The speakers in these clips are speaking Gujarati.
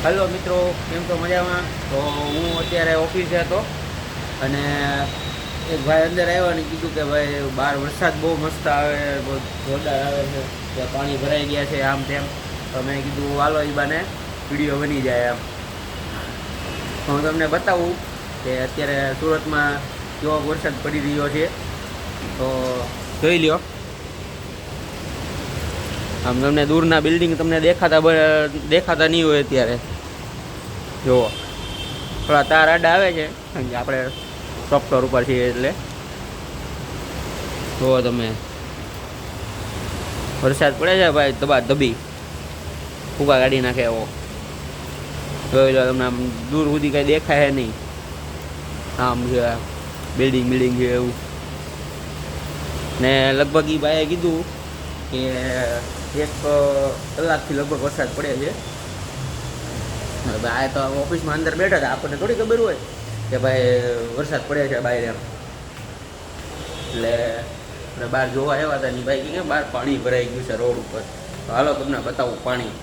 હલો મિત્રો, કેમ છો? મજામાં? તો હું અત્યારે ઓફિસે હતો અને એક ભાઈ અંદર આવ્યો અને કીધું કે ભાઈ બહાર વરસાદ બહુ મસ્ત આવે, બહુ જોરદાર આવે છે, ત્યાં પાણી ભરાઈ ગયા છે આમ તેમ. તો મેં કીધું હાલો એ બાને વિડીયો બની જાય આમ. હું તમને બતાવું કે અત્યારે સુરતમાં કેવો વરસાદ પડી રહ્યો છે. તો જોઈ લ્યો. આમ તમને દૂરના બિલ્ડિંગ તમને દેખાતા નહીં હોય અત્યારે. જુઓ, થોડા તાર આડા આવે છે કારણ કે આપણે ટોપ ફ્લોર ઉપર છીએ એટલે. જુઓ તમે, વરસાદ પડે છે ભાઈ, ધબા ધબી ફૂગા કાઢી નાખે એવો. જોઈ લો તમને, આમ દૂર સુધી કઈ દેખાય નહીં. આમ છે બિલ્ડિંગ છે એવું. ને લગભગ એ ભાઈએ કીધું કે 1 કલાકથી લગભગ વરસાદ પડે છે. આ તો ઓફિસમાં અંદર બેઠા હતા, આપણને થોડી ખબર હોય કે ભાઈ વરસાદ પડે છે બહાર એમ. એટલે આપણે બહાર જોવા આવ્યા હતા ને ભાઈ કે બહાર પાણી ભરાઈ ગયું છે રોડ ઉપર. તો હાલો તમને બતાવું પાણી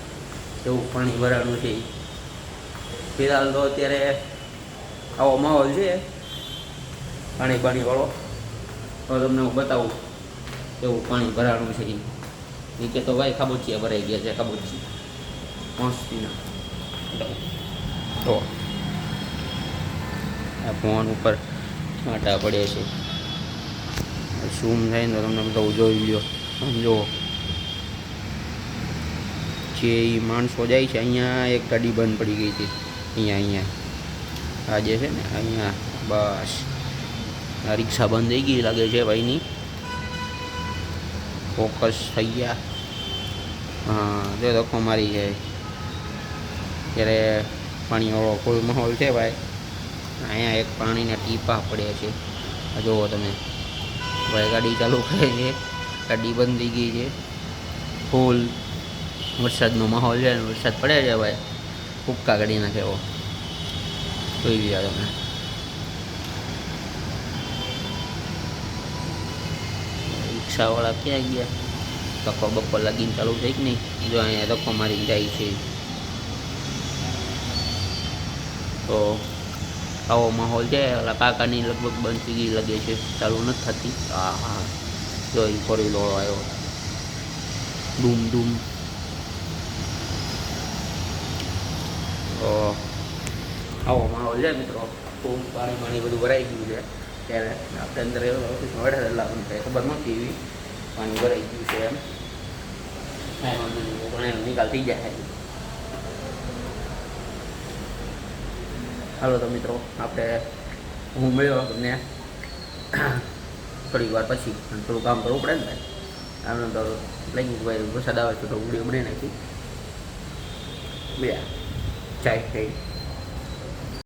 કેવું પાણી ભરાવાનું છે. ફિલહાલ તો અત્યારે આવો માહોલ છે પાણી વાળો. તો તમને હું બતાવું કેવું પાણી ભરાવાનું છે. નીચે તો ભાઈ ખાબોચિયા ભરાઈ ગયા છે, ખાબોચિયા મસ્તીના. તો આ ફોન ઉપર છાંટા પડે છે. ઝૂમ થાય ને તો તમને બધું જોઈ લ્યો. સમજો જે માણસો જાય છે, અહીંયા એક ગાડી બંધ પડી ગઈ હતી. અહીંયા આ જે છે ને અહીંયા, બસ આ રિક્ષા બંધ થઈ ગઈ લાગે છે ભાઈની. ફોકસ થઈ ગયા. હા, જો ધક્કો મારી જાય ત્યારે પાણીવાળો ફૂલ માહોલ છે ભાઈ. અહીંયા એક પાણીના ટીપા પડ્યા છે. જુઓ તમે ભાઈ, ગાડી ચાલુ કરે છે, ગાડી બંધ થઈ ગઈ છે. ફૂલ વરસાદનો માહોલ છે, વરસાદ પડે છે ભાઈ, ફૂક્કા કાઢી નાખે એવો. જોઈ લીધા તમે. રિક્ષાવાળા ક્યાં ગયા? ધક્કો બક્કો લાગીને ચાલુ થઈ કે નહીં? જો અહીંયા ધક્કો મારીને જાય છે. તો આવો માહોલ છે. ઓલા કાકાની લગભગ બંધ થઈ ગઈ લાગે છે, ચાલુ નથી થતી. હા, જો એ ફોરી લોળો આવ્યો, ડૂમ. તો આવો માહોલ છે મિત્રો. ખૂબ પાણી બધું ભરાઈ ગયું છે. ત્યારે આપણે અંદર ઓફિસમાં બેઠા એટલે આપણને કંઈ ખબર નહોતી એવી પાણી ભરાઈ ગયું છે એમ. પણ એનો નિકાલ થઈ જાય. હાલો તો મિત્રો, હું મળ્યો તમને થોડીક વાર પછી. થોડું કામ કરવું પડે ને ભાઈ. આમને તો લાગ્યું કે ભાઈ વરસાદ આવે તો વિડીયો બનાવી નાખી. બે ચાય થઈ.